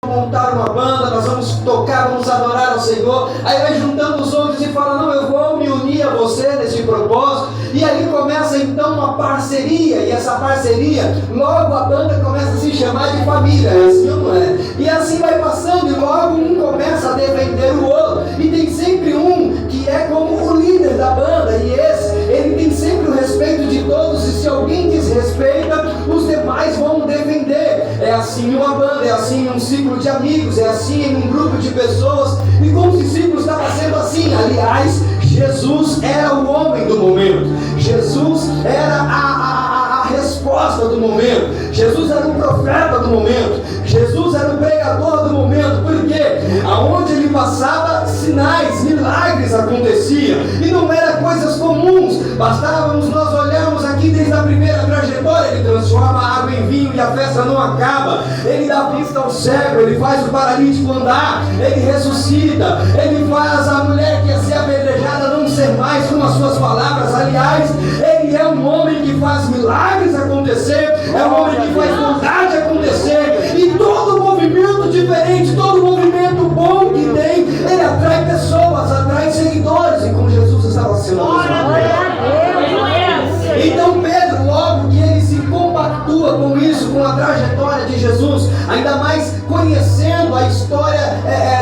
montar uma banda, nós vamos tocar, vamos adorar ao Senhor. Aí vai juntando os outros e fala, não, eu vou me unir a você nesse propósito. E aí começa então uma parceria, e essa parceria, logo a banda começa a se chamar de família, é assim ou não é? E assim vai passando, e logo um começa a defender o outro, e tem sempre um que é como o líder da banda, e esse, ele tem sempre o respeito de todos, e se alguém desrespeita, os demais vão defender. É assim uma banda, é assim um ciclo de amigos, é assim em um grupo de pessoas, e com os discípulos estava sendo assim. Aliás, Jesus era o homem do momento, Jesus era a resposta do momento, Jesus era o profeta do momento, Jesus era o pregador do momento, porque aonde ele passava, sinais, milagres aconteciam, e não eram coisas comuns, bastávamos nós olharmos aqui desde a primeira trajetória. Ele transforma a água em vinho e a festa não acaba, ele dá vista ao cego, ele faz o paralítico andar, ele ressuscita, ele faz a mulher que ia ser apedrejada não ser mais com as suas palavras. Aliás, ele é um homem que faz milagres acontecer, é um homem que faz bondade acontecer, e todo movimento diferente, todo movimento bom que tem, ele atrai pessoas, atrai seguidores, e com Jesus estava sendo então Pedro, logo que ele se compactua com isso, com a trajetória de Jesus, ainda mais conhecendo a história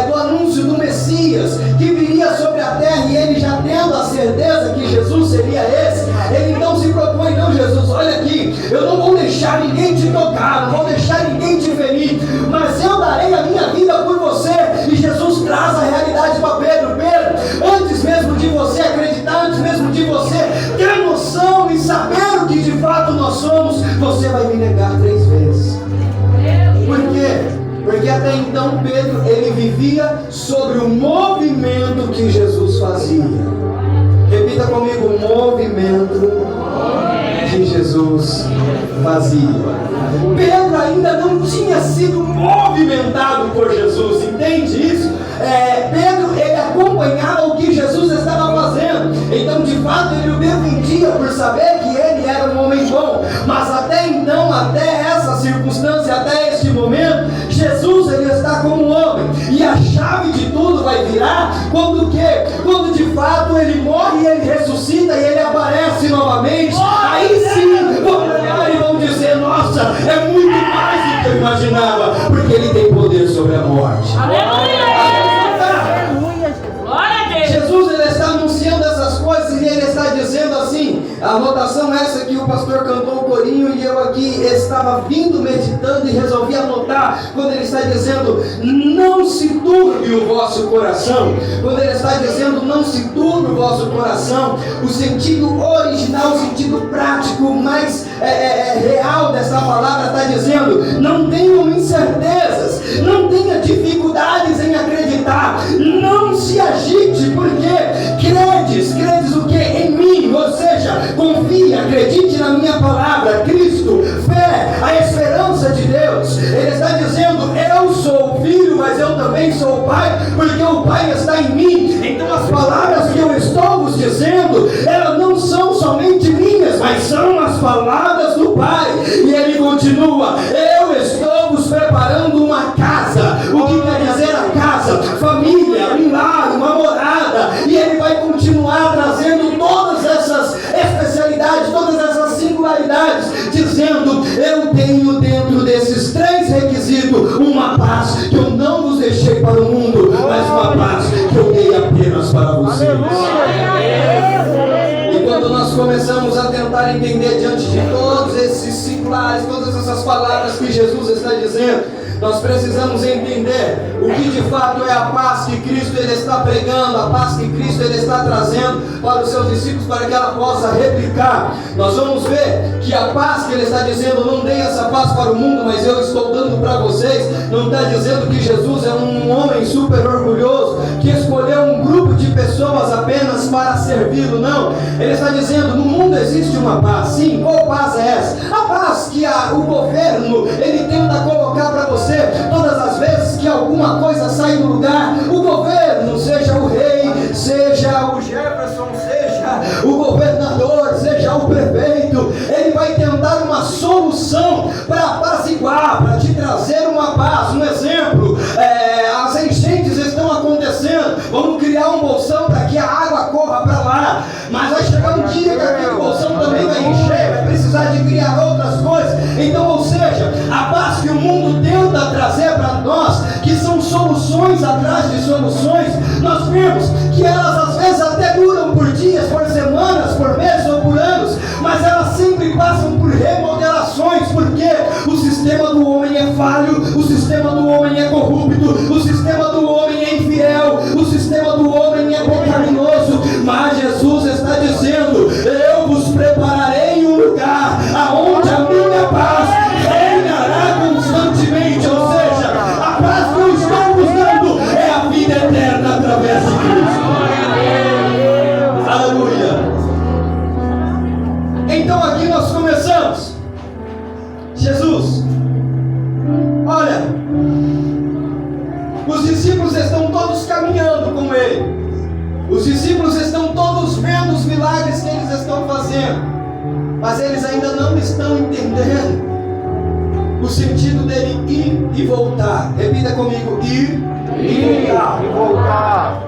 do anúncio do Messias, que viria sobre a terra, e ele já tendo a certeza que Jesus seria esse, ele então se propõe, não, Jesus, olha aqui, eu não vou deixar ninguém te tocar, não vou deixar ninguém te ferir, mas eu darei a minha vida por você. E Jesus traz a realidade para Pedro. Pedro, antes mesmo de você acreditar, antes mesmo de você ter noção e saber o que de fato nós somos, você vai me negar 3 vezes. Por quê? Porque até então Pedro, ele vivia sobre o movimento que Jesus fazia. Repita comigo, o movimento que Jesus fazia. Pedro ainda não tinha sido movimentado por Jesus, entende isso? Pedro, ele acompanhava o que Jesus estava fazendo, então de fato ele o defendia por saber que ele era um homem bom, mas até então, até essa circunstância, até este momento, Jesus, ele está como um homem, e a chave de tudo vai virar quando o quê? Quando de fato ele morre e ele ressuscita e ele aparece novamente. Aí sim vão olhar e vão dizer, nossa, é muito mais do que eu imaginava, porque ele tem poder sobre a morte. Jesus, ele está anunciando essas coisas, e ele está dizendo assim, a anotação essa que o pastor cantou o corinho, e eu aqui estava vindo meditando e resolvi anotar, quando ele está dizendo, não se turbe o vosso coração. Quando ele está dizendo, não se turbe o vosso coração, o sentido original, o sentido prático, mais real dessa palavra está dizendo, não tenham incertezas, não tenha dificuldades em acreditar, não se agite, porque credes o que? Em mim, ou seja, confie, acredite na minha palavra, Cristo, fé, a esperança de Deus. Ele está dizendo, eu sou o filho, mas eu também sou o pai, porque o pai está em mim. Então as palavras que eu estou vos dizendo, elas não são somente minhas, mas são as palavras do Pai. E ele continua, eu estou vos preparando uma casa. O que quer dizer a casa? Família, um lar, uma morada. E ele vai continuar trazendo todas essas especialidades, todas essas singularidades, dizendo, eu tenho dentro desses 3 requisitos uma paz que eu não vos deixei para o mundo, mas uma paz que eu dei apenas para vocês. E quando nós começamos a tentar entender diante de todos esses singulares, todas essas palavras que Jesus está dizendo, nós precisamos entender o que de fato é a paz que Cristo ele está pregando, a paz que Cristo ele está trazendo para os seus discípulos, para que ela possa replicar. Nós vamos ver que a paz que ele está dizendo, não dei essa paz para o mundo, mas eu estou dando para vocês. Não está dizendo que Jesus é um homem super orgulhoso, que escolheu um grupo de pessoas apenas para servi-lo, não. Ele está dizendo, no mundo existe uma paz, sim. Qual paz é essa? A paz que o governo ele tenta colocar para você. Todas as vezes que alguma coisa sai do lugar, o governo, seja o rei, seja o Jefferson, seja o governador, seja o prefeito, ele vai tentar uma solução para apaziguar, para te trazer uma paz. Um exemplo, mundo tenta trazer para nós, que são soluções atrás de soluções, nós vemos que elas às vezes até duram por dias, por semanas, por meses ou por anos, mas elas sempre passam por remodelações, porque o sistema do homem é falho, o sistema do homem é corrupto, o sistema do homem é infiel, o sistema do homem é pecaminoso, mas Jesus está dizendo: eu vos prepararei um lugar aonde a minha paz reinará constantemente, ou seja, a paz que eu estou vos dando é a vida eterna através de Cristo. Aleluia. Então aqui nós começamos. Jesus, olha, os discípulos estão todos caminhando com Ele. Os discípulos estão todos vendo os milagres que eles estão fazendo, mas eles ainda não estão entendendo o sentido dele ir e voltar. Repita comigo: ir e voltar.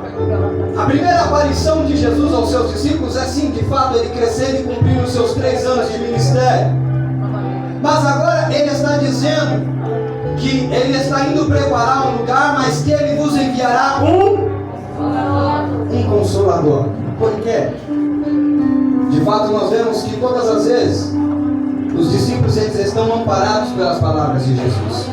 A primeira aparição de Jesus aos seus discípulos é sim, de fato, ele crescendo e cumprindo os seus 3 anos de ministério. Mas agora ele está dizendo que ele está indo preparar um lugar, mas que ele vos enviará um Consolador. Por quê? De fato nós vemos que todas as vezes os discípulos eles estão amparados pelas palavras de Jesus.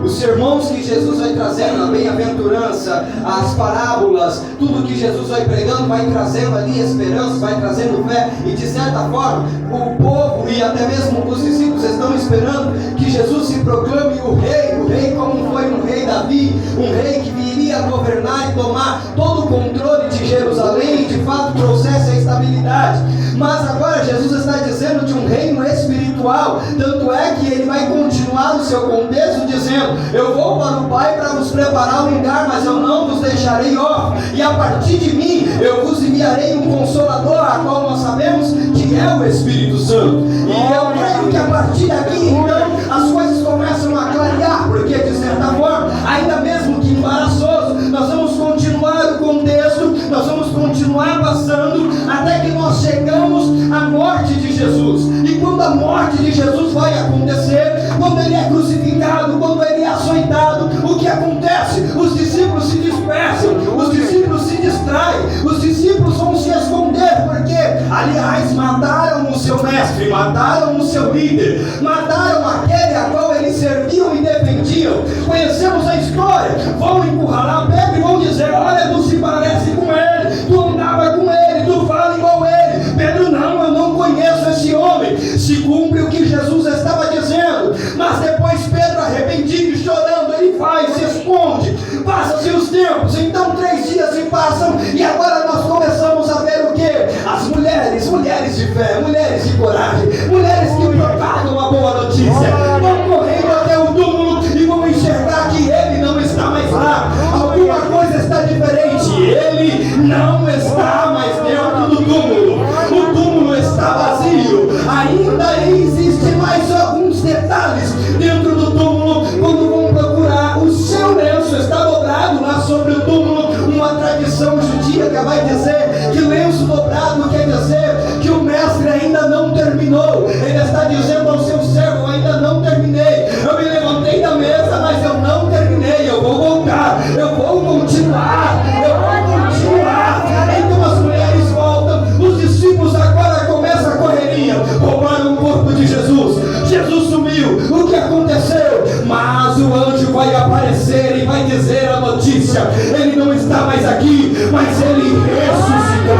Os sermões que Jesus vai trazendo, a bem-aventurança, as parábolas, tudo que Jesus vai pregando, vai trazendo ali esperança, vai trazendo fé, e de certa forma, o povo e até mesmo os discípulos estão esperando que Jesus se proclame o rei como foi um rei Davi, um rei que viria governar e tomar todo o controle de Jerusalém, e de fato trouxesse a estabilidade. Mas agora Jesus está dizendo de um reino espiritual, tanto é que ele vai continuar no seu contexto dizendo: eu vou para o Pai para vos preparar um lugar, mas eu não vos deixarei órfãos, e a partir de mim eu vos enviarei um Consolador, a qual nós sabemos que é o Espírito Santo. E eu creio que a partir daqui então as coisas começam a clarear, porque de certa forma, ainda mesmo que embaraçoso, nós vamos continuar o contexto, nós vamos continuar passando até que nós chegamos à morte de Jesus. E quando a morte de Jesus vai acontecer, quando ele é crucificado, quando ele é açoitado, o que acontece? Os discípulos se dispersam, os discípulos se distraem, os discípulos vão se esconder, porque, aliás, mataram o seu mestre, mataram o seu líder, mataram aquele a qual eles serviam e defendiam. Conhecemos a história. Vão encurralar Pedro e vão dizer: olha, tu se parece com ele, tu andava com ele, tu fala igual ele. Pedro: não, eu não conheço esse homem. Se cumpre o que Jesus estava dizendo. Mas depois Pedro, arrependido e chorando, ele vai, se esconde. Passa-se os tempos, então 3 dias se passam, e agora nós começamos a ver o que? As mulheres de fé, mulheres de coragem, mulheres que propagam a boa notícia, vão correndo até o túmulo e vão enxergar que ele não está mais lá. Alguma coisa está diferente, ele não está mais dentro do túmulo, o túmulo está vazio. Ainda existe mais alguns detalhes dentro do túmulo. Quando vão procurar, o seu lenço está dobrado lá sobre o túmulo. Uma tradição judíaca vai dizer que lenço dobrado quer dizer que o mestre ainda não terminou. Ele está dizendo ao seu servo: ainda não terminei, eu me levantei da mesa, mas eu não terminei, eu vou voltar, eu vou continuar, eu vou continuar. Então as mulheres voltam, os discípulos agora começam a correria, roubaram o corpo de Jesus. Jesus sumiu, o que aconteceu? Mas o anjo vai aparecer e vai dizer a notícia: ele não está mais aqui, mas ele ressuscitou,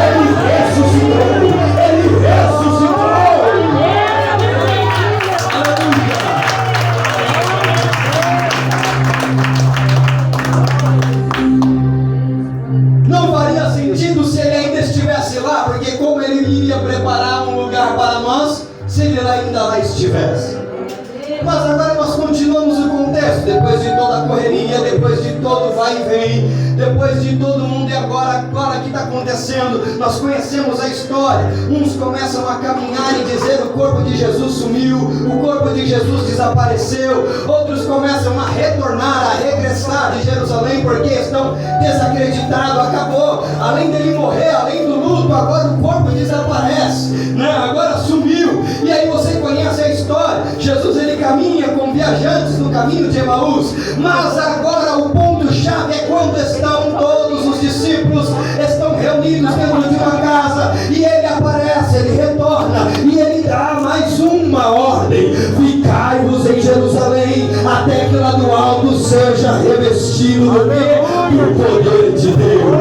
ele ressuscitou, ele ressuscitou. Não faria sentido se ele ainda estivesse lá, porque como ele iria preparar um lugar para nós se ele ainda lá estivesse? Mas agora nós continuamos o contexto, depois de toda a correria, depois de todo vai e vem, depois de todo mundo, e agora o que está acontecendo? Nós conhecemos a história. Uns começam a caminhar e dizer: o corpo de Jesus sumiu, o corpo de Jesus desapareceu. Outros começam a retornar, a regressar de Jerusalém, porque estão desacreditados. Acabou, além dele morrer, além do luto, agora o corpo desaparece, né? Agora sumiu. E aí você conhece a história. Jesus ele caminha com viajantes no caminho de Emaús. Mas agora o ponto-chave é quando estão todos os discípulos, estão reunidos dentro de uma casa, e ele aparece, ele retorna, e ele dá mais uma ordem: ficai-vos em Jerusalém, até que lá do alto seja revestido do poder de Deus.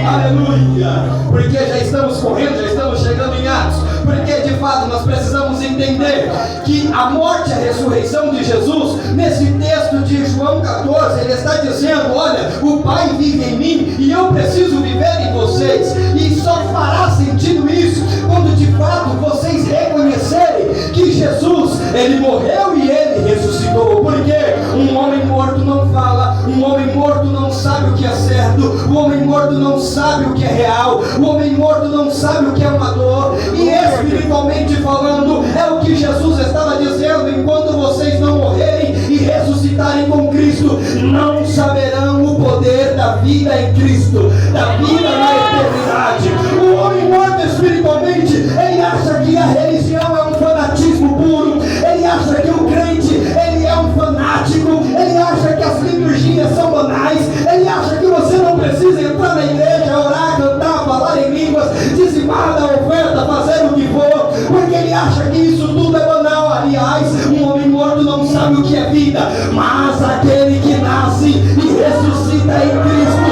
Aleluia! Porque já estamos correndo, já estamos chegando em Atos. Porque de fato nós precisamos entender que a morte e a ressurreição de Jesus, nesse texto de João 14, ele está dizendo: olha, o Pai vive em mim e eu preciso viver em vocês. E só fará sentido isso quando de fato vocês reconhecerem que Jesus, ele morreu e ele ressuscitou. Porque um homem morto não fala, um homem morto não sabe o que é certo, o homem morto não sabe o que é real, o homem morto não sabe o que é uma dor. E espiritualmente falando, é o que Jesus estava dizendo: enquanto vocês não morrerem e ressuscitarem com Cristo, não saberão o poder da vida em Cristo, da vida na eternidade. O homem morto espiritualmente, ele acha que a religião é um fanatismo puro, ele acha que o crente, ele é um fanático, ele acha que as liturgias são banais, ele acha que você não precisa entrar na igreja, orar, cantar, falar em línguas, dizimar da oferta, fazer o que for, porque ele acha que isso tudo é banal. Aliás, um homem morto não sabe o que é vida, mas aquele que nasce e ressuscita em Cristo,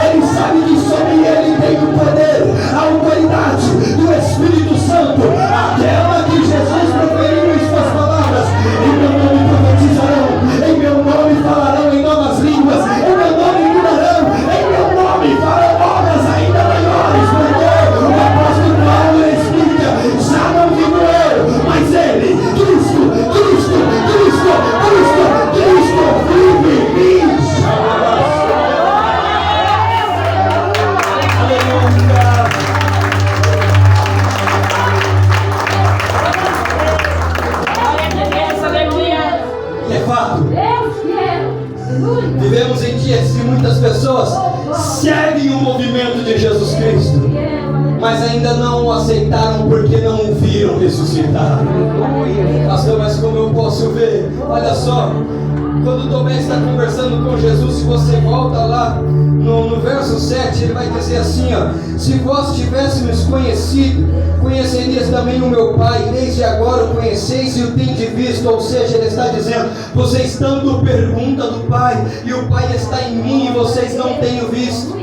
ele sabe que sobre ele tem o poder, a autoridade do Espírito Santo, aquela que Jesus proferiu em suas palavras: em meu nome profetizarão, em meu nome falarão em novas línguas, em meu nome curarão, em meu nome farão obras ainda maiores. Porque o apóstolo Paulo explica: já não vivo eu, mas ele, Cristo vive em mim. E é fato, vivemos em dias que muitas pessoas seguem o movimento de Jesus Cristo, mas ainda não o aceitaram porque não o viram ressuscitar. Pastor, mas como eu posso ver? Olha só, quando Tomé está conversando com Jesus, se você volta lá no verso 7, ele vai dizer assim, ó: se vós tivéssemos conhecido, conhecerias também o meu Pai, desde agora o conheceis e o tendes visto. Ou seja, ele está dizendo: vocês tanto perguntam do Pai, e o Pai está em mim e vocês não têm o visto.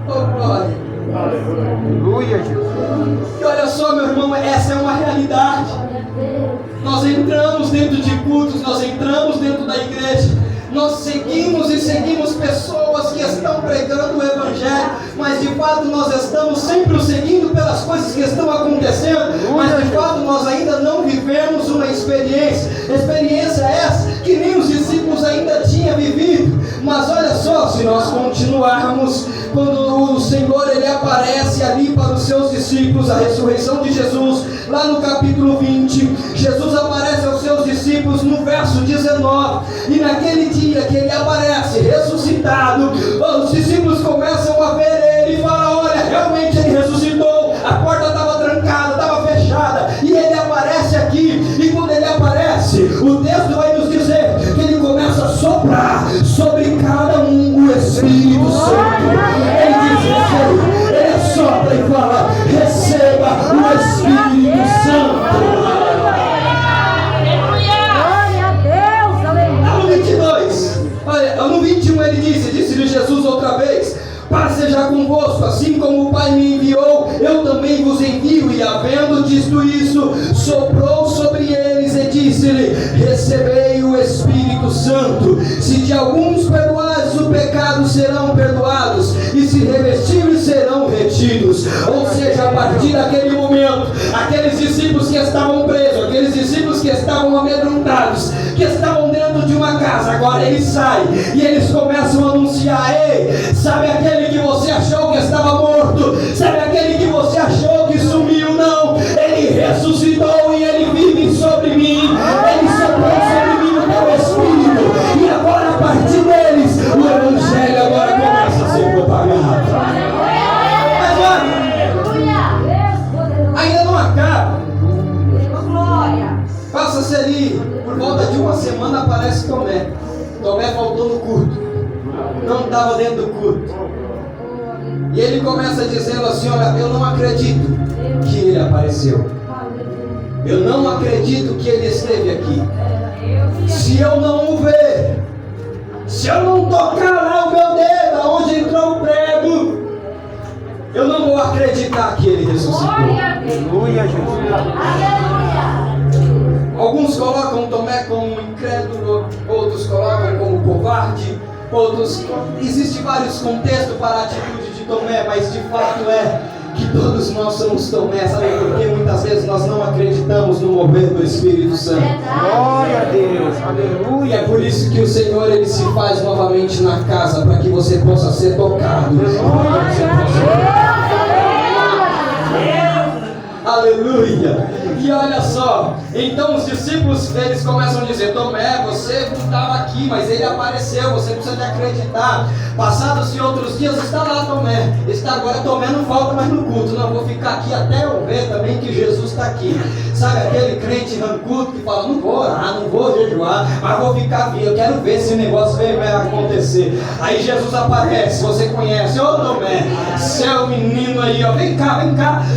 Oh glória! Aleluia, Jesus! E olha só, meu irmão, essa é uma realidade. Nós entramos dentro de cultos, nós entramos dentro da igreja, nós seguimos e seguimos pessoas que estão pregando o Evangelho, mas de fato nós estamos sempre o seguindo pelas coisas que estão acontecendo, mas de fato nós ainda não vivemos uma experiência essa que nem os discípulos ainda tinham vivido. Mas olha só, se nós continuarmos, quando o Senhor ele aparece ali para os seus discípulos, a ressurreição de Jesus, lá no capítulo 20, Jesus aparece aos seus discípulos no verso 19, e naquele dia que ele aparece ressuscitado, os discípulos começam a ver ele e falam: olha, realmente ele ressuscitou, a porta estava trancada, estava fechada, e ele aparece aqui. E quando ele aparece, o texto vai nos dizer que ele começa a soprar sobre cada um o Espírito Santo. Ele diz: ele sopra e fala: receba o Espírito Santo. No 22, olha, no 21 ele disse-lhe Jesus outra vez: paz seja convosco, assim como o Pai me enviou, eu também vos envio. E havendo dito isso, soprou sobre eles e disse-lhe: recebei o Espírito Santo. Se de alguns perdoares o pecado, serão perdoados, e se revestirem, serão retidos. Ou seja, a partir daquele momento, aqueles discípulos que estavam presos, aqueles discípulos que estavam amedrontados, que estavam dentro de uma casa, agora eles saem e eles começam a anunciar: ei, sabe aquele que você achou que estava morto? Sabe aquele que você achou que sumiu? Não, ele ressuscitou e ele vive sobre mim. Ele soprou sobre mim o meu Espírito, e agora a partir deles o Evangelho agora começa a ser propagado. Mas olha, ainda não acaba. Por volta de uma semana aparece Tomé. Tomé faltou no culto, não estava dentro do culto. E ele começa dizendo assim: olha, eu não acredito que ele apareceu. Eu não acredito que ele esteve aqui. Se eu não o ver, se eu não tocar lá o meu dedo aonde entrou o prego, eu não vou acreditar que ele ressuscitou. Aleluia, Jesus. Aleluia. Alguns colocam Tomé como incrédulo, outros colocam como covarde, outros... Existem vários contextos para a atitude de Tomé, mas de fato é que todos nós somos Tomé, sabe por quê? Muitas vezes nós não acreditamos no mover do Espírito Santo. Glória a Deus, aleluia. E é por isso que o Senhor ele se faz novamente na casa, para que você possa ser tocado. Aleluia. E olha só, então os discípulos eles começam a dizer: Tomé, você não estava aqui, mas ele apareceu, você precisa de acreditar. Passados-se outros dias, está lá Tomé. Está agora, Tomé não falta mais no culto. Não, vou ficar aqui até eu ver também que Jesus está aqui. Sabe aquele crente rancudo que fala: não vou orar, não vou jejuar, mas vou ficar aqui, eu quero ver se o negócio vai acontecer. Aí Jesus aparece, você conhece: ô Tomé, seu menino aí, ó, vem cá,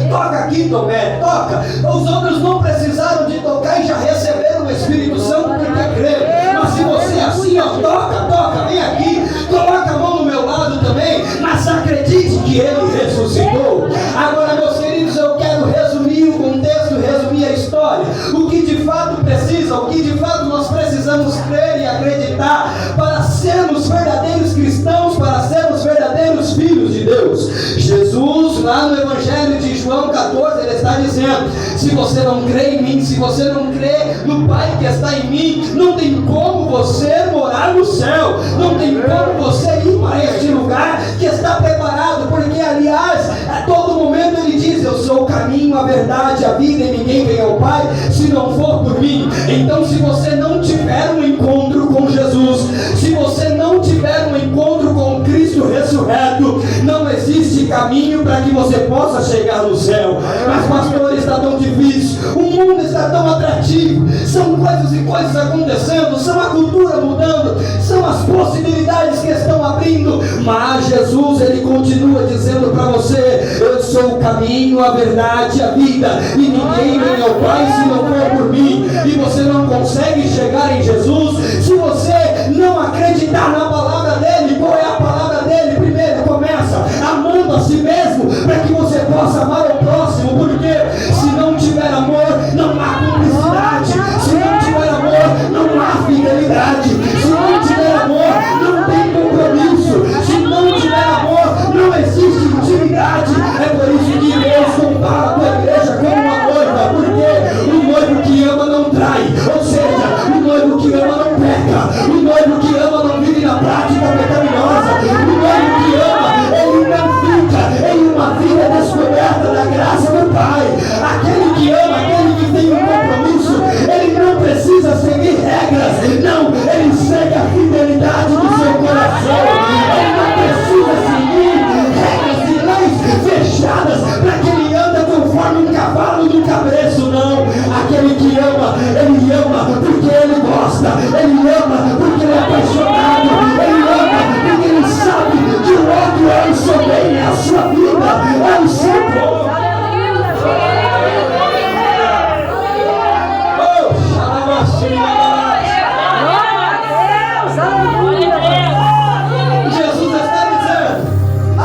toca aqui Tomé, toca. Os outros não precisaram de tocar e já receberam o Espírito Santo porque creram. Mas se você é assim, ó, toca, vem aqui, coloca a mão no meu lado também, mas acredite que ele ressuscitou. Agora, meus queridos, eu quero resumir o contexto, resumir a história. O que de fato precisa, o que de fato nós precisamos crer e acreditar para sermos verdadeiros cristãos, para sermos verdadeiros filhos de Deus. Jesus, lá no Evangelho de João 14, ele está dizendo: se você não crê em mim, se você não crê no Pai que está em mim, não tem como você morar no céu, não tem como você ir para este lugar que está preparado, porque aliás, a todo momento ele diz: eu sou o caminho, a verdade, a vida, e ninguém vem ao Pai se não for por mim. Então, se você não tiver um encontro com Jesus, se você não tiver um encontro com Cristo ressurreto, não existe caminho para que você possa chegar no céu. Mas pastor, está tão difícil, o mundo está tão atrativo, são coisas e coisas acontecendo, são a cultura mudando, são as possibilidades que estão abrindo, mas Jesus ele continua dizendo para você: eu sou o caminho, a verdade, a vida, e ninguém vem ao Pai se não for por mim. E você não consegue chegar em Jesus se você não acreditar na palavra dele. Qual é a palavra dele? Primeiro começa amando a si mesmo, para que você possa amar o próximo, porque se não tiver amor, não há cumplicidade. Se não tiver amor, não há fidelidade. Se não tiver amor, não tem compromisso. Se não tiver amor, não existe intimidade. É por isso que Deus compara a tua igreja como uma noiva, porque o noivo que ama não trai, ou seja, o noivo que ama não peca, o noivo que ama não vive na prática pecaminosa, o noivo que ama, ele não fica em uma vida descoberta da graça do Pai. Aquele que ama, aquele que tem um compromisso, ele não precisa seguir regras, não, ele segue a fidelidade do seu coração. Ele não precisa seguir regras e leis fechadas para que ele anda conforme um cavalo do cabresto, não. Aquele que ama, ele ama porque ele gosta, ele ama porque ele é apaixonado, ele ama porque ele sabe que o outro é o seu bem, é a sua vida, é o seu povo. Jesus está dizendo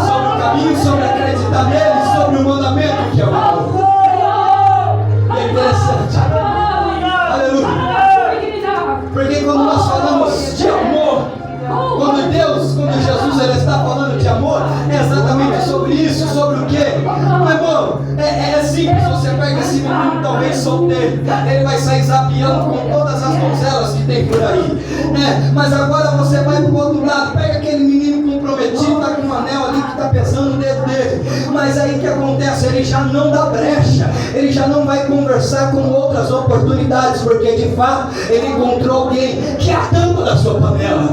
sobre o caminho, sobre acreditar nele, sobre o mandamento que é o amor. E é interessante, aleluia, porque quando nós falamos de amor, quando Jesus ele está falando de amor, é exatamente sobre isso, sobre o quê? Meu irmão, é simples. Você pega esse menino talvez solteiro, ele vai sair zapeando com todas as donzelas que tem por aí, mas agora você vai para o outro lado, pega aquele menino comprometido, está com um anel ali que está pesando o dedo dele, mas aí o que acontece? Ele já não dá brecha, ele já não vai conversar com outras oportunidades, porque de fato ele encontrou alguém que é a tampa da sua panela,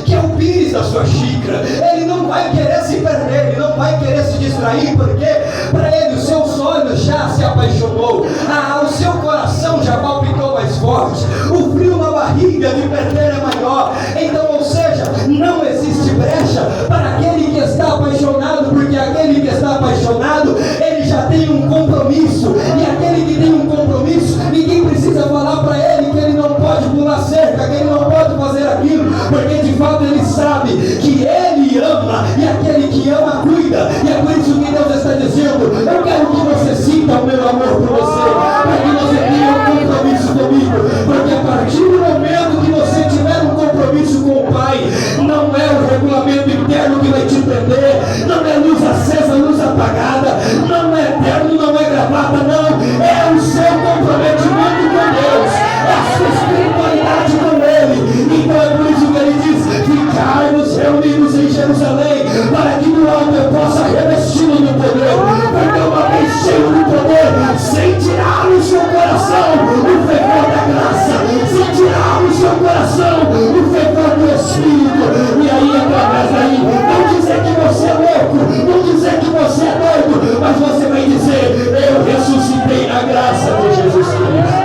que é o pires da sua xícara. Ele não vai querer se perder, ele não vai querer se distrair, porque para ele os seus olhos já se apaixonou, o seu coração já palpitou mais forte, o frio barriga de perder é maior. Então, ou seja, não existe brecha para aquele que está apaixonado, porque aquele que está apaixonado, ele já tem um compromisso, e aquele que tem um compromisso, ninguém precisa falar para ele que ele não pode pular cerca, que ele não pode fazer aquilo, porque de fato ele sabe que ele ama, e aquele que ama cuida. E é por isso que Deus está dizendo: eu quero que você sinta o meu amor por você, para que você tenha um compromisso comigo, porque a partir do momento que você tiver um compromisso com o Pai, não é o regulamento interno que vai te prender, não é luz acesa, luz apagada, não é terno, não é gravata, não, é o seu comprometimento com Deus, é a sua espiritualidade com Ele. Então é por isso que Ele diz: ficai-vos reunidos em Jerusalém, para que do alto eu possa revesti-lo do poder, porque uma vez cheio do poder, sem tirar o seu coração o fervor da graça, sem tirar o seu coração o fervor do Espírito. E aí, através daí, não dizer que você é louco, não dizer que você é doido, mas você vai dizer: eu ressuscitei na graça de Jesus Cristo.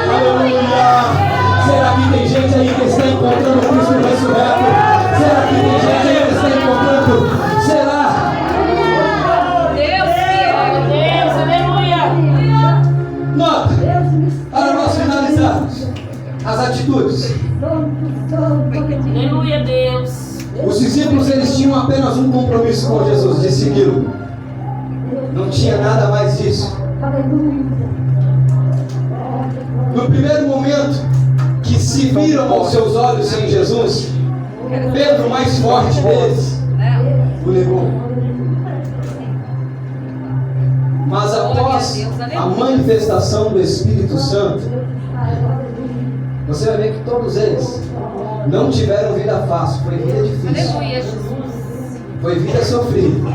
Aleluia! Será que tem gente aí que está encontrando Cristo ressurreto? Será que tem gente aí que está encontrando? Será? Deus, aleluia! Nota, para nós finalizarmos, as atitudes. Aleluia, Deus. Os discípulos, eles tinham apenas um compromisso com Jesus, de segui-lo. Não tinha nada mais disso. No primeiro momento que se viram aos seus olhos em Jesus, Pedro, o mais forte deles, o negou. Mas após a manifestação do Espírito Santo, você vai ver que todos eles não tiveram vida fácil, foi vida difícil, Aleluia, Jesus. foi vida sofrida,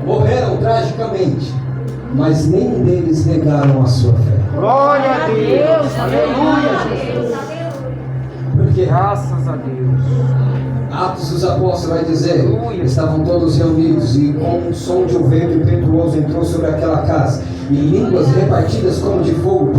morreram tragicamente, mas nenhum deles negaram a sua fé. Glória a Deus. Aleluia, Jesus. Porque Graças a Deus. Atos dos Apóstolos vai dizer: estavam todos reunidos, e com um som de um vento impetuoso entrou sobre aquela casa, e línguas repartidas como de fogo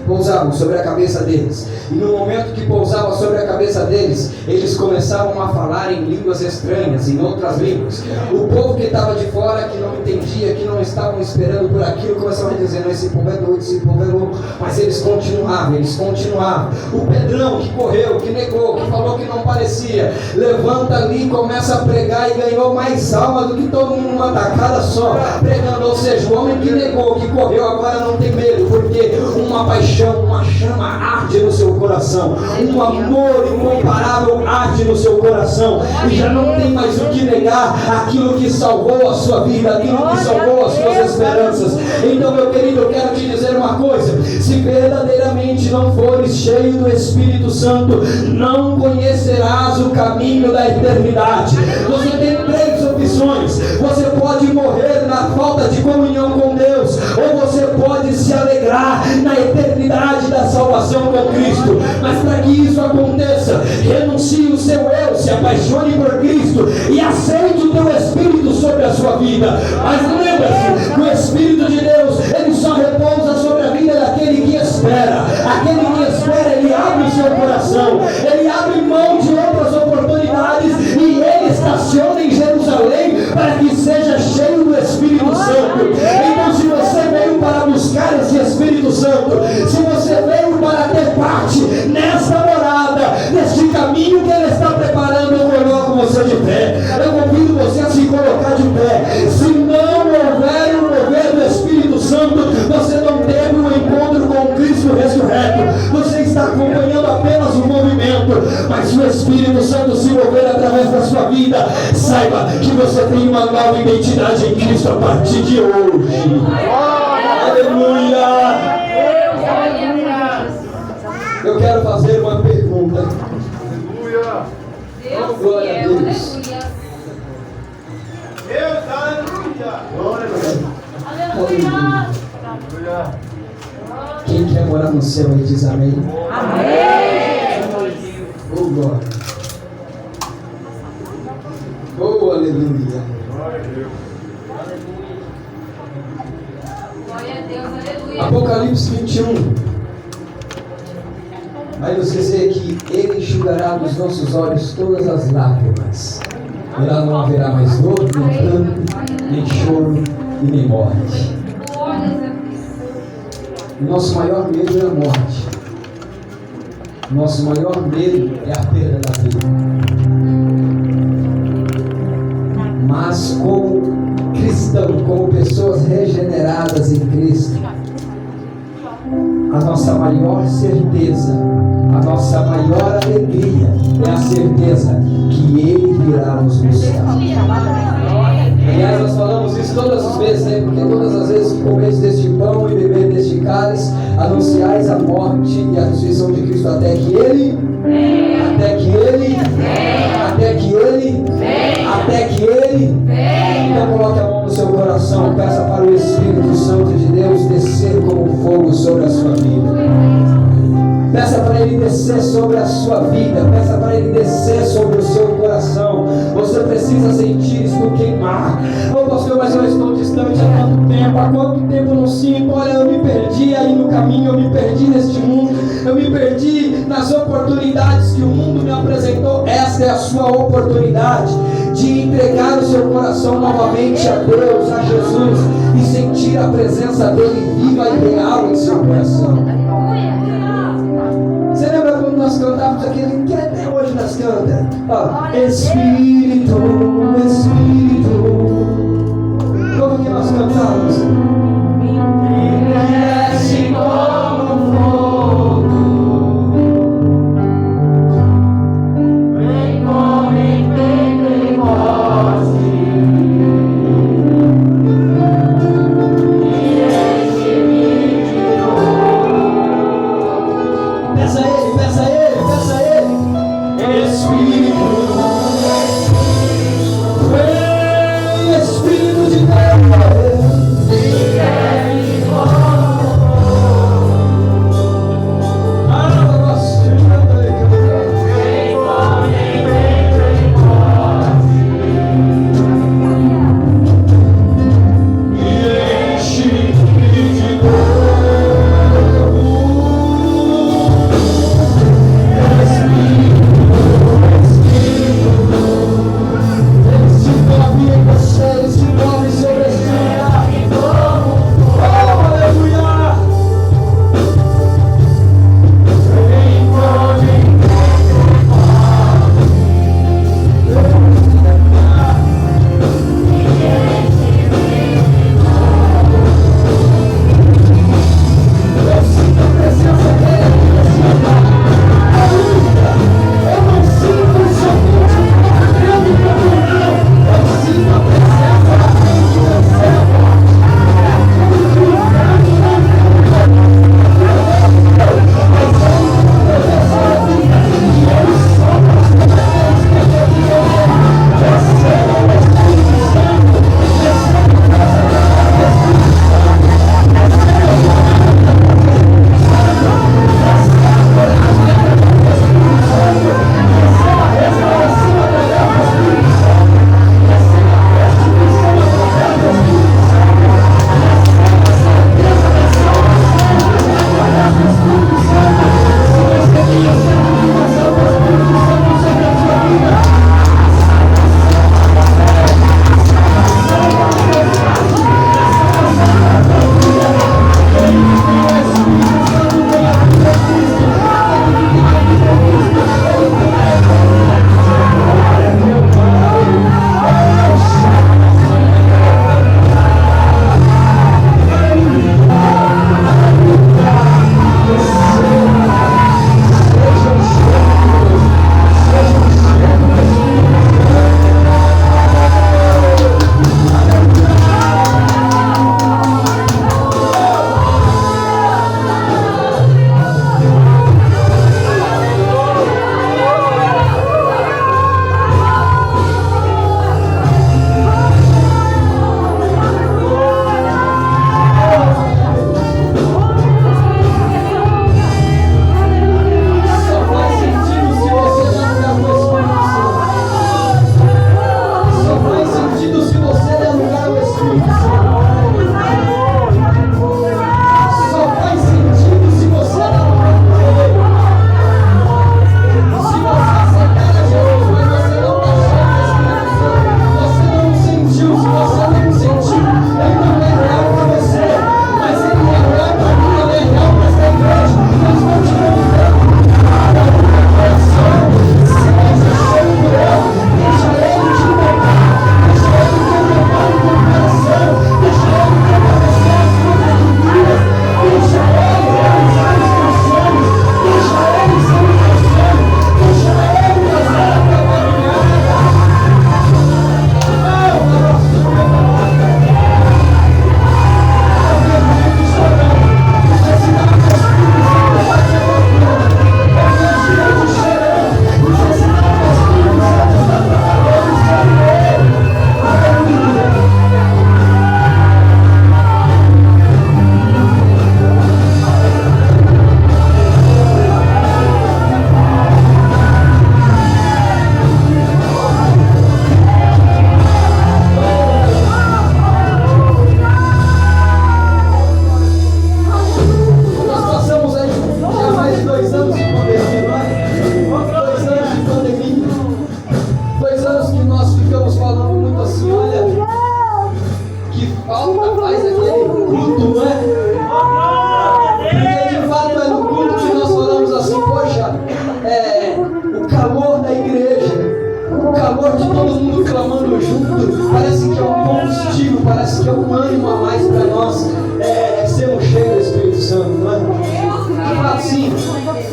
pousavam sobre a cabeça deles. E no momento que pousava sobre a cabeça deles, eles começavam a falar em línguas estranhas, em outras línguas. O povo que estava de fora, que não entendia, que não estavam esperando por aquilo, começava a dizer: esse povo é doido, esse povo é louco. Mas eles continuavam. O Pedrão, que correu, que negou, que falou que não parecia, levanta ali e começa a pregar, e ganhou mais alma do que todo mundo numa tacada só, pregando. Ou seja, o homem que negou, que correu, agora não tem medo, porque uma paixão, uma chama arde no seu coração, um amor incomparável arde no seu coração, e já não tem mais o que negar aquilo que salvou a sua vida, aquilo que salvou as suas esperanças. Então, meu querido, eu quero te dizer uma coisa: se verdadeiramente não fores cheio do Espírito Santo, não conhecerás o caminho da eternidade. Você tem três opções: você pode morrer na falta de comunhão com Deus, ou você pode se alegrar na eternidade da salvação com Cristo. Mas para que isso aconteça, renuncie o seu eu, se apaixone por Cristo e aceite o teu Espírito sobre a sua vida. Mas lembre-se, o Espírito de Deus, ele só repousa sobre a vida daquele que espera. Aquele que espera, ele abre o seu coração, ele abre mão de outras oportunidades, e ele estaciona em Jerusalém para que seja cheio do Espírito Santo. Então, se você veio para buscar esse Espírito Santo, se você veio para ter parte nesta morada, neste caminho que Ele está preparando, eu coloco você de pé. Eu convido você a se colocar de pé. Se não houver o mover do Espírito Santo, você não teve um encontro com Cristo ressurreto. Você está acompanhando apenas o movimento. Mas se o Espírito Santo se mover através da sua vida, saiba que você tem uma nova identidade em Cristo a partir de hoje. Aleluia! Eu quero fazer uma pergunta. Aleluia. Deus, Glória a Deus. Deus, aleluia. Aleluia. Quem quer morar no céu, ele diz amém. Amém. Oh, glória. Oh, aleluia. Glória a Deus, aleluia. Apocalipse 21. Vai nos dizer que Ele enxugará dos nossos olhos todas as lágrimas. E lá não haverá mais dor, nem pranto, nem choro e nem morte. O nosso maior medo é a morte. O nosso maior medo é a perda da vida. Mas como cristão, como pessoas regeneradas em Cristo, a nossa maior certeza, a nossa maior alegria é a certeza que Ele virá nos buscar. Aliás, nós falamos isso todas as vezes, né? Porque todas as vezes que comeis deste pão e beber deste cálice, anunciais a morte e a ressurreição de Cristo até que Ele Então coloque a mão no seu coração, peça para o Espírito Santo de Deus descer como fogo sobre a sua vida. Peça para Ele descer sobre a sua vida. Peça para Ele descer sobre o seu coração. Você precisa sentir isso queimar. Ô pastor, mas eu estou distante há tanto tempo. Há quanto tempo eu não sinto? Olha, eu me perdi aí no caminho. Eu me perdi neste mundo. Eu me perdi nas oportunidades que o mundo me apresentou. Esta é a sua oportunidade de entregar o seu coração novamente a Deus, a Jesus, e sentir a presença dEle viva e real em seu coração. Você lembra quando nós cantávamos aquele que até hoje nós cantamos? Espírito, Espírito. Como que nós cantávamos? Desce como fogo, vem como em Pentecoste, e enche-me de novo. Peça a Ele, peça a Ele, peça a Ele. Espírito, vem Espírito de Deus.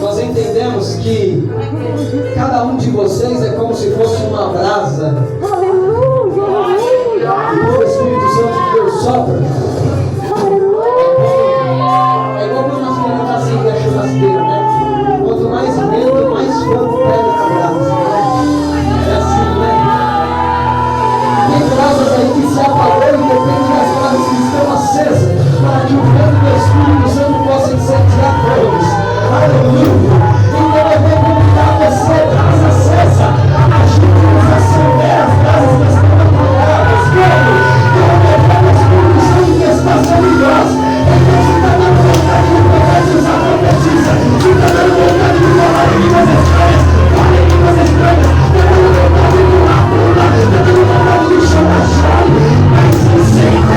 nós entendemos que cada um de vocês é como se fosse uma brasa. E o Espírito Santo de Deus sopra. É igual quando nós queremos acender a churrasqueira, né? Quanto mais vento, mais fogo pega na brasa. É assim, né? Tem brasas aí que se apagou e depende das brasas que estão acesas, para que o vento do Espírito Santo possa incendiar todos. Aleluia! Então eu vou convidar você, brasa acesa, a gente nos acender as brasas que estão apagadas. Como o Espírito Santo que está sobre nós. Então se está dando vontade de profetizar, profetiza. Se está dando vontade de falar em línguas estranhas, fala em línguas estranhas. Está dando vontade de pular, pula. Está dando vontade de chorar, chore. Mas se senta.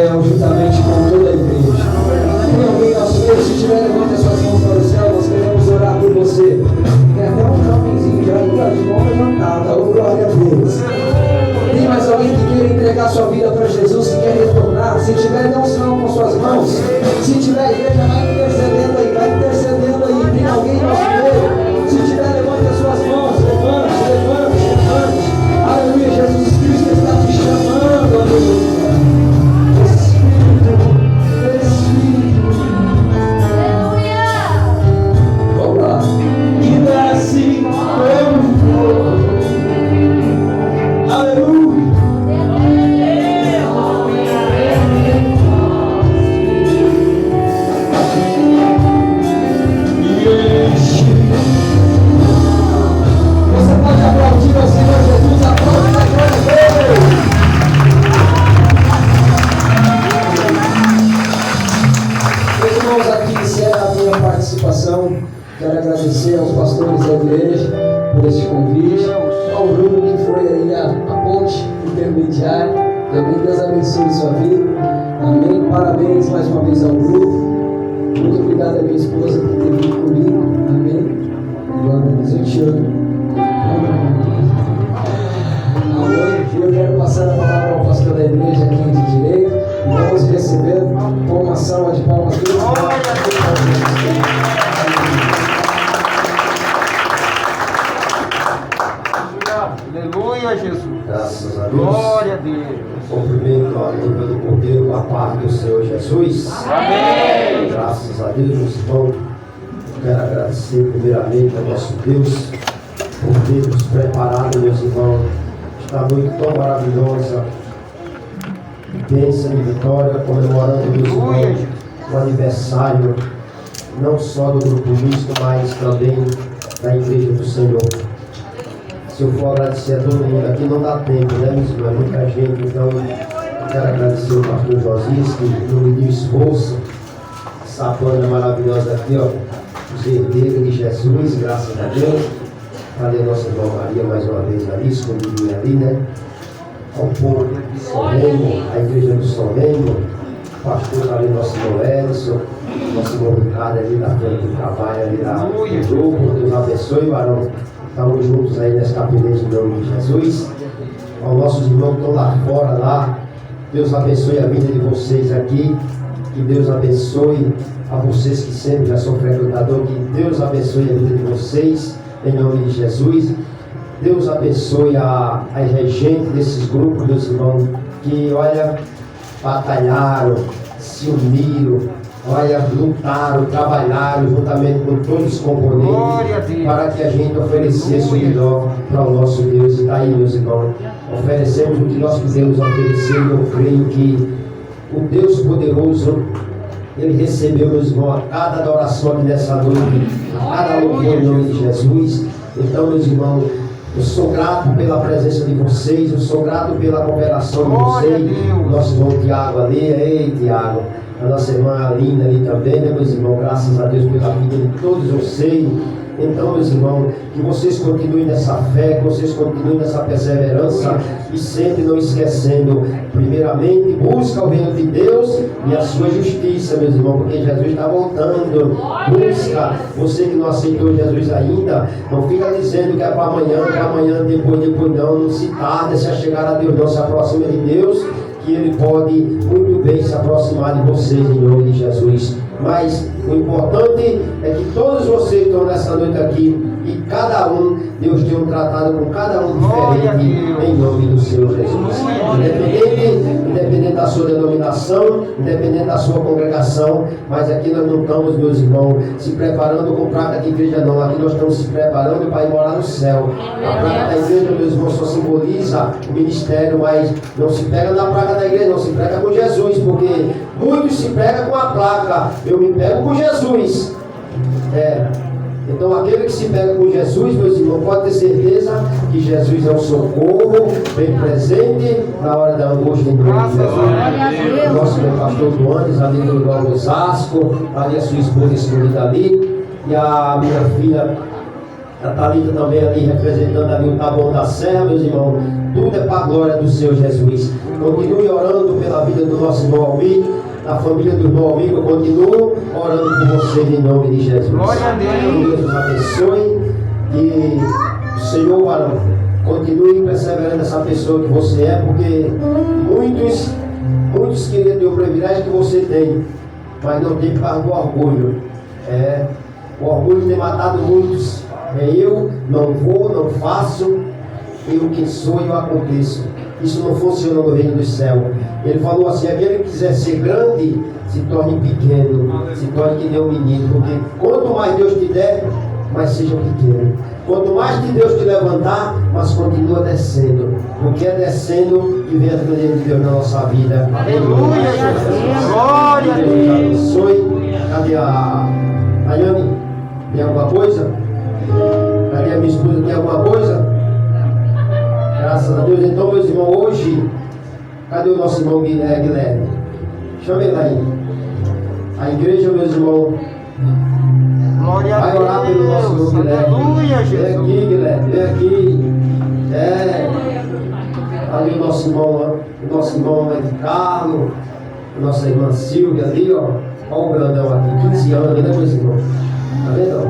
Juntamente com toda a igreja. alguém nosso meio? Se tiver, levante as suas mãos para o céu, nós queremos orar por você. Tem até um jovenzinho já aí, de mão levantada, oh glória a Deus. Tem mais alguém que queira entregar sua vida para Jesus, que quer retornar? Se tiver, dê um sinal com suas mãos. Se tiver, igreja, vai intercedendo aí, vai intercedendo aí. Tem alguém em nosso meio? Se tiver, levante as suas mãos, levante, levante, levante. Aleluia, Jesus Cristo está te chamando, aleluia. Quero agradecer aos pastores da igreja por este convite, ao Bruno que foi aí a ponte intermediária. Também Deus abençoe sua vida. Amém. Parabéns mais uma vez ao grupo. Muito obrigado à minha esposa por ter vindo comigo. Amém. Glória a Deus, eu te amo. Amém. Eu quero passar a palavra ao pastor da igreja aqui de direito. E vamos receber com uma salva de palmas. Aleluia, Jesus. Graças a Deus. Glória a Deus. Cumprimento a língua do Cordeiro, a paz do Senhor Jesus. Amém. Graças a Deus, meus irmãos. Quero agradecer primeiramente ao nosso Deus por ter nos preparado, meus irmãos, esta noite tão maravilhosa, bênção e vitória, comemorando, meus irmãos, o aniversário não só do grupo misto, mas também da Igreja do Senhor. Se eu for agradecer a todo mundo aqui, não dá tempo, né, meus irmãos? É muita gente, então eu quero agradecer ao pastor Josias, que não me deu esforço. Essa banda maravilhosa aqui, ó, os herdeiros de Jesus, graças a Deus. Cadê a nossa irmã Maria mais uma vez ali, escondidinha ali, né? Ao povo de São Remo, a igreja do São Remo, o pastor ali, nosso irmão Edson, nosso irmão Ricardo ali da frente do trabalho, ali do grupo. Deus abençoe, varão. Estamos juntos aí nesse gabinete em nome de Jesus. Aos nossos irmãos que estão lá fora, lá, Deus abençoe a vida de vocês aqui. Que Deus abençoe a vocês que sempre já são frequentadores. Que Deus abençoe a vida de vocês, em nome de Jesus. Deus abençoe a regente desses grupos, meus irmãos, que, olha, batalharam, se uniram, olha, lutaram, trabalharam juntamente com todos os componentes para que a gente oferecesse o melhor para o nosso Deus. E está aí, meus irmãos, oferecemos o que nós podemos oferecer. E eu creio que o Deus poderoso, Ele recebeu, meus irmãos, a cada adoração aqui nessa noite, a cada louvor em nome de Jesus. Então, meus irmãos, eu sou grato pela presença de vocês, eu sou grato pela cooperação de vocês. Nosso irmão Tiago ali, ei Tiago, a nossa irmã Alina ali também, né, meus irmãos? Graças a Deus pela vida de todos vocês. Então, meus irmãos, que vocês continuem nessa fé, que vocês continuem nessa perseverança e sempre não esquecendo, primeiramente, busca o reino de Deus e a sua justiça, meus irmãos, porque Jesus está voltando. Busca, você que não aceitou Jesus ainda, não fica dizendo que é para amanhã, depois não se tarda se a chegar a Deus, não se aproxima de Deus, que Ele pode muito bem se aproximar de vocês em nome de Jesus. Mas o importante é que todos vocês estão nessa noite aqui e cada um, Deus tem um tratado com cada um diferente em nome do Senhor Jesus. Independente da sua denominação, independente da sua congregação, mas aqui nós não estamos, meus irmãos, se preparando com placa de igreja não, aqui nós estamos se preparando para ir morar no céu. A placa da igreja, meus irmãos, só simboliza o ministério, mas não se pega na placa da igreja, não se prega com Jesus, porque muitos se pregam com a placa, eu me pego com Jesus. Então aquele que se pega com Jesus, meus irmãos, pode ter certeza que Jesus é um socorro bem presente na hora da angústia em nome de Jesus. Nosso meu pastor Duanes, ali do Nova Osasco, ali a sua esposa escolhida ali, e a minha filha a Thalita também ali representando ali o Taboão da Serra, meus irmãos. Tudo é para a glória do Senhor Jesus. Continue orando pela vida do nosso irmão Almir. da família do irmão amigo, eu continuo orando por vocês em nome de Jesus. Glória a Deus. Que Deus os abençoe e o Senhor, varão, continue perseverando nessa pessoa que você é, porque muitos queriam ter o privilégio que você tem, mas não tem por causa do orgulho. O orgulho tem matado muitos. Eu não vou, não faço, eu quem sou, eu aconteço. Isso não funciona no reino do céu. Ele falou assim: aquele que quiser ser grande, se torne pequeno, se torne que nem um menino, porque quanto mais Deus te der, mais seja pequeno. Quanto mais de Deus te levantar, mas continua descendo, porque é descendo que vem a grandeza de Deus na nossa vida. Aleluia, Jesus. Glória a Deus Deus. abençoe. Cadê a Ayane? Tem alguma coisa? Cadê a minha esposa? Tem alguma coisa? Graças a Deus. Então, meus irmãos, hoje, cadê o nosso irmão Guilherme? Chama ele aí. A igreja, meus irmãos, Glória a vai orar pelo nosso irmão Deus. Guilherme. Aleluia, Vem Jesus. aqui, Guilherme, vem aqui. Ali o nosso irmão Carlos, nossa irmã Silvia ali, ó. Olha o grandão aqui, 15 anos, né, meus irmãos? Tá vendo?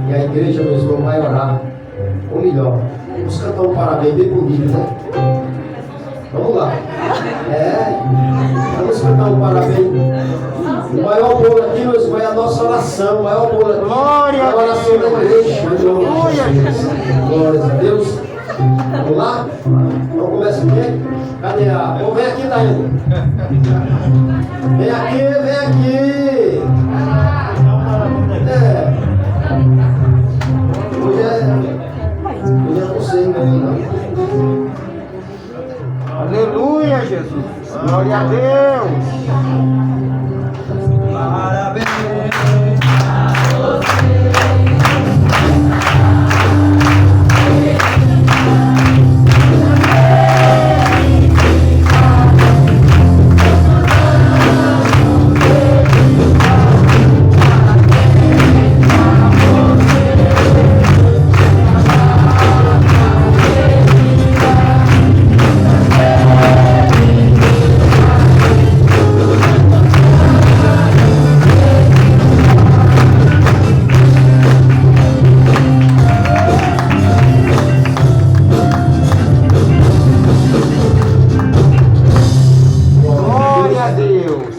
E a igreja, meus irmãos, vai orar. Ou melhor, vamos cantar um parabéns bem bonito, né? Vamos lá. Vamos cantar um parabéns. O maior bolo aqui, meus irmãos, é a nossa oração. O maior bolo aqui Glória é a oração da igreja. Glória a Deus. Vamos lá? Vamos começar aqui? Cadê a... Oh, vem aqui, Daiane. Vem aqui, vem aqui. Hoje é você, não. Aleluia, Jesus. Glória a Deus. Parabéns.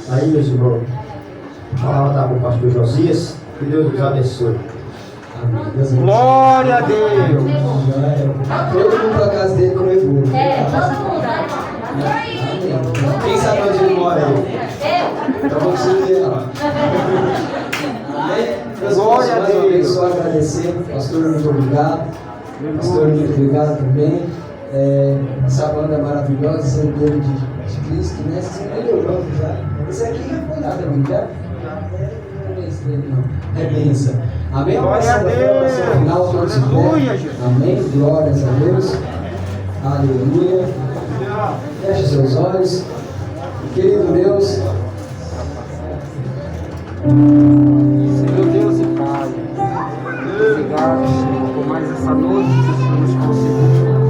Aí, meus irmãos, a palavra está com o pastor Josias. Que Deus nos abençoe. Glória a Deus. Todo mundo para casa dele comer bolo. Todo mundo. Quem sabe onde ele mora aí? Então vamos seguir lá. Glória a Mais uma vez, Deus. só agradecer. Pastor, muito obrigado. Pastor, muito obrigado também. Essa banda maravilhosa, Sendeiro de Cristo, né? Você melhorou já. Esse aqui já foi nada, não já? É bênção. Amém? Glória a Deus. Final, todos de pé. Aleluia, Jesus. Amém? Glórias a Deus. Aleluia. Feche seus olhos. Querido Deus, Senhor Deus e Pai, obrigado, Senhor, por mais essa noite que o Senhor nos concedeu.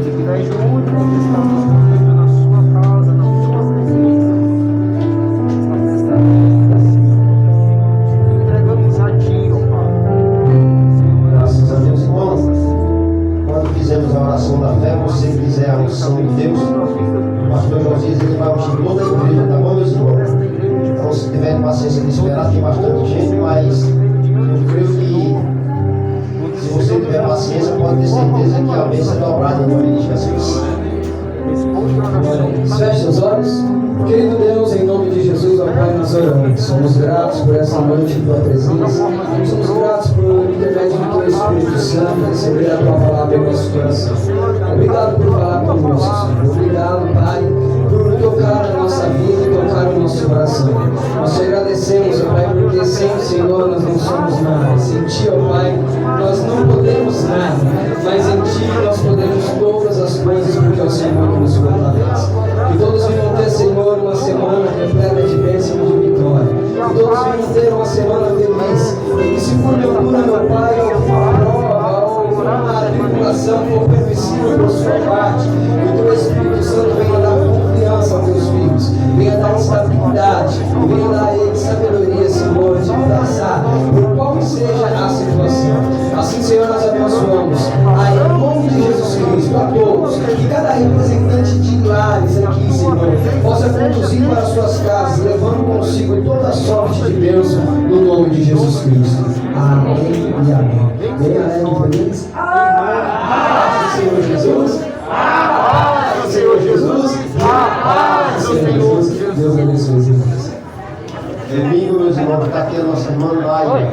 Privilégio único de estarmos reunidos na sua casa, na sua presença. Esta festa linda, Senhor. Entregamos a Ti, ó Pai. Graças a Deus, irmãos. Quando fizemos a oração da fé, você quiser a unção de Deus, o pastor Josias ele vai ungir toda a igreja, tá bom, meus irmãos? Então, se tiver paciência de esperar, tem bastante gente, mas eu creio que se você tiver paciência, pode ter certeza que a bênção é dobrada em nome de Jesus. feche seus olhos. Querido Deus, em nome de Jesus, ó Pai, nós oramos. Somos gratos por essa noite de Tua presença. Somos gratos por intermédio do Teu Espírito Santo receber a Tua palavra em nosso coração. Obrigado por falar conosco, Senhor. Obrigado, Pai, por tocar a nossa vida e tocar o nosso coração. Nós te agradecemos, ó Pai, porque sem o Senhor nós não somos nada. Sem Ti, ó Pai, nós não podemos nada, mas em Ti nós podemos todas as coisas, porque é o Senhor que nos fortalece. Que todos venham ter, Senhor, uma semana repleta de bênção e de vitória. Que todos venham ter uma semana feliz. E que se porventura, meu Pai, alguma prova ou alguma tribulação for permissível por sua parte, que o Teu Espírito Santo venha dar confiança aos Teus filhos, venha dar estabilidade, Senhor, de passar por qual que seja a situação. Assim, Senhor, nós abençoamos em nome de Jesus Cristo a todos, que cada representante de lares aqui, Senhor, possa conduzir para suas casas, levando consigo toda a sorte de bênção no nome de Jesus Cristo. Amém e amém. Bem alegre, feliz. Senhor Jesus. Senhor Jesus. Senhor Jesus. Deus abençoe os irmãos. Domingo, meus irmãos, está aqui a nossa irmã Laia.